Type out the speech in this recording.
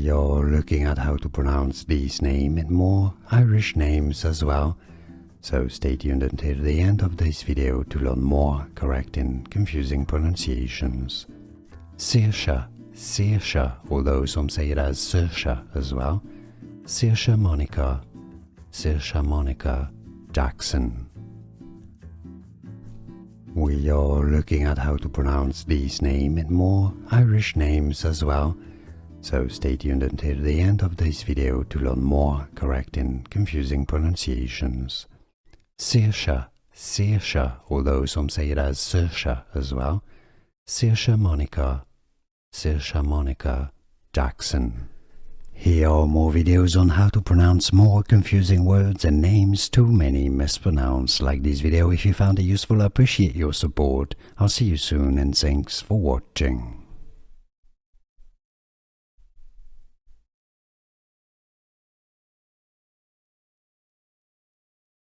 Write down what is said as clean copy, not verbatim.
We are looking at how to pronounce these names and more Irish names as well, so stay tuned until the end of this video to learn more correct and confusing pronunciations. Saoirse, Saoirse, although some say it as Saoirse as well. Saoirse Monica Jackson. We are looking at how to pronounce these names and more Irish names as well, so stay tuned until the end of this video to learn more correct and confusing pronunciations. Saoirse, Saoirse, although some say it as Saoirse as well. Saoirse Monica Jackson. Here are more videos on how to pronounce more confusing words and names too many mispronounced. Like this video if you found it useful. I appreciate your support. I'll see you soon and thanks for watching.